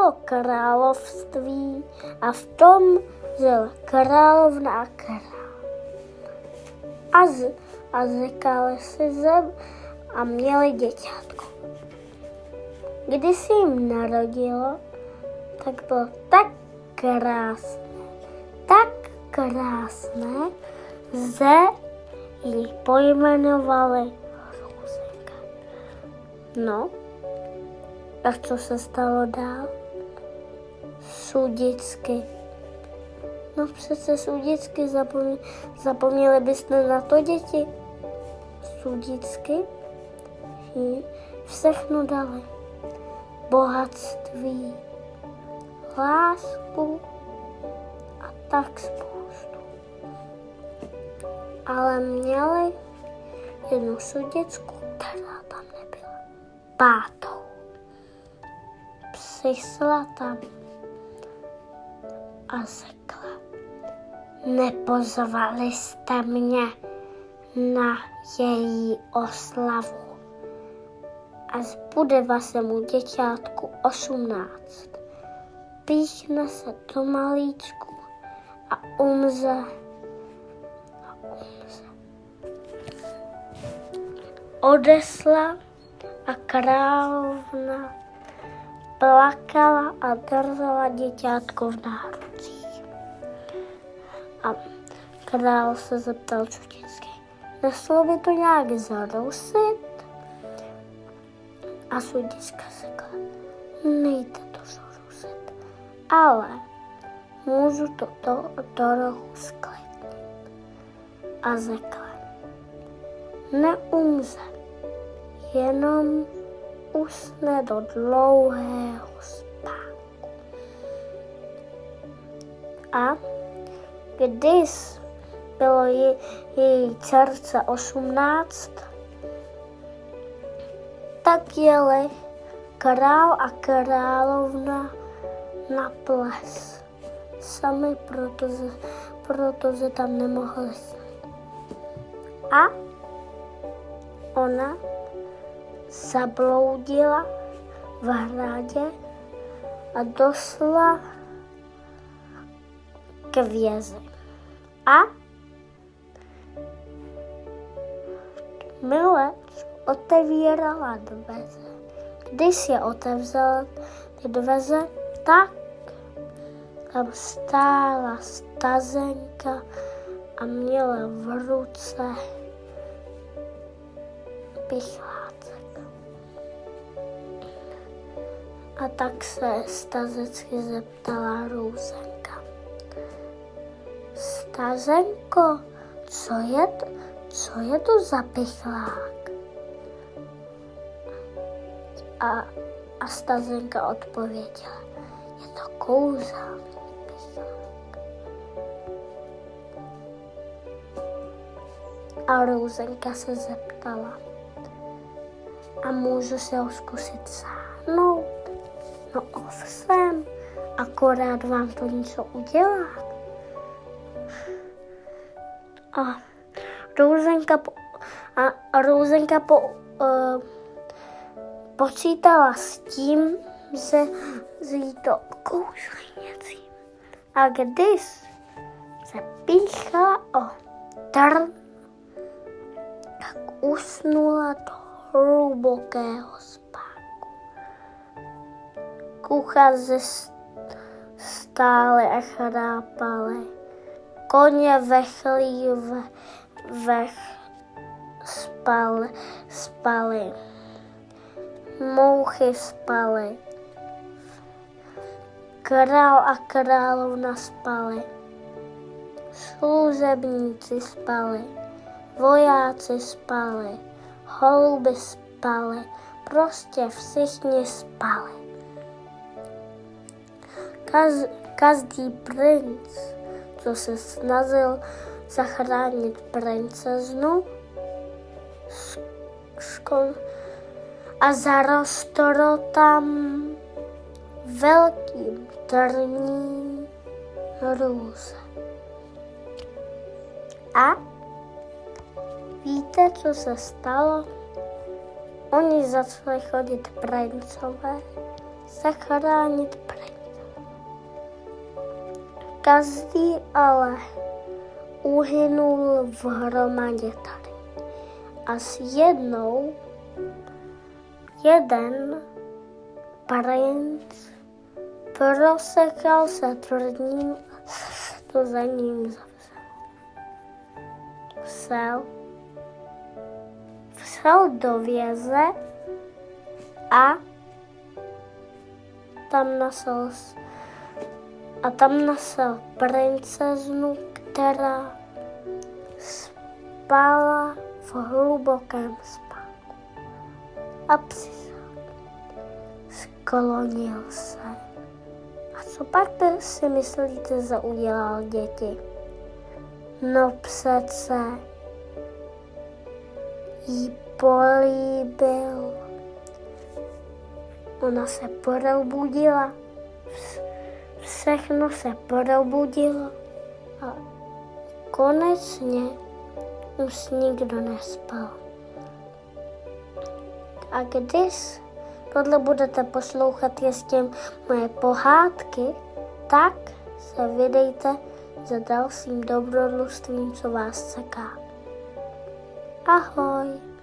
bylo království a v tom žil královna a král. A zekali si zem a měli děťátko. Když se jim narodilo, tak bylo tak krásné, že ji pojmenovali Růženka. No, a co se stalo dál? Sudicky. No přece sudicky, zapomněli byste na to, děti? Sudicky všechno dali. Bohatství, lásku a tak spoustu. Ale měli jednu sudicku, která tam nebyla. Pátou. Přišla tam a řekla: nepozvali jste mě na její oslavu. Až bude vašemu děťátku 18, píchne se do malíčku a umře. Odešla a královna plakala a držela děťátko v náručích. A král se zeptal vždycky: nešlo by to nějak zarusit? A sudička řekla: nejde to zarusit, ale můžu to trochu sklidnit. A řekla: neumře, jenom usne do dlouhého spánku. A když bylo její dcerce 18, tak jeli král a královna na ples. Sami, protože tam nemohli snít. A ona zabloudila v hradě a došla k věži. A milec otevírala dveře. Když je otevřela ty dveře, tak tam stála stařenka a měla v ruce pichlátek. A tak se stařecky zeptala Růženka: stařenko, co je to za pichlák? A stařenka odpověděla: je to kouzelný pichlák. A Růženka se zeptala: a můžu se ho zkusit sáhnout? No ovšem, akorát vám to něco udělá. A Růženka počítala s tím, že jí to kouzlí něčím. A když se píchla o trn, tak usnula do hlubokého spánku. Kuchaři stáli a chrápali. Koně ve chlívech spali. Mouchy spaly. Král a královna spali. Služebníci spali. Vojáci spali. Holuby spali. Prostě všichni spali. Každý princ, co se snažil zachránit princeznu, a zarostlo tam velkým trním růže. A víte, co se stalo? Oni začali chodit princové zachránit prince. Každý ale uhynul v hromadě tady. A s jednou jeden princ prosekal se tvrdním a to za ním zavřel. Vsel do věze a tam nasel princeznu, která spala v hlubokém spánku. A sklonil se. A co pak si myslíte, udělal děti? No přece jí políbil. Ona se probudila, všechno se probudilo a konečně už nikdo nespal. A když tohle budete poslouchat ještě moje pohádky, tak se vydejte za dalším dobrodružstvím, co vás čeká. Ahoj!